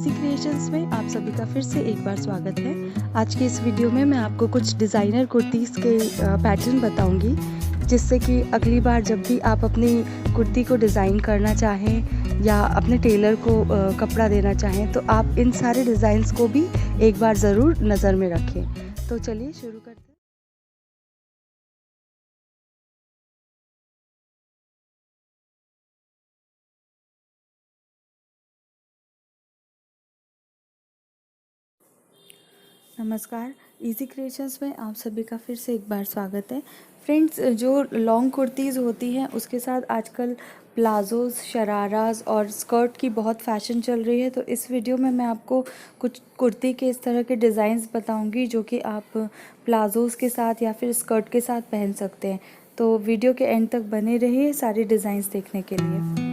Easy creations में आप सभी का फिर से एक बार स्वागत है। आज की इस वीडियो में मैं आपको कुछ डिज़ाइनर कुर्तीज़ के पैटर्न बताऊंगी, जिससे कि अगली बार जब भी आप अपनी कुर्ती को डिज़ाइन करना चाहें या अपने टेलर को कपड़ा देना चाहें तो आप इन सारे डिज़ाइंस को भी एक बार ज़रूर नज़र में रखें। तो चलिए शुरू करते हैं। नमस्कार, इजी क्रिएशंस में आप सभी का फिर से एक बार स्वागत है। फ्रेंड्स, जो लॉन्ग कुर्तीज़ होती हैं उसके साथ आजकल प्लाजोज़, शराराज और स्कर्ट की बहुत फ़ैशन चल रही है। तो इस वीडियो में मैं आपको कुछ कुर्ती के इस तरह के डिज़ाइंस बताऊंगी जो कि आप प्लाजोज़ के साथ या फिर स्कर्ट के साथ पहन सकते हैं। तो वीडियो के एंड तक बने रहिए सारे डिज़ाइंस देखने के लिए।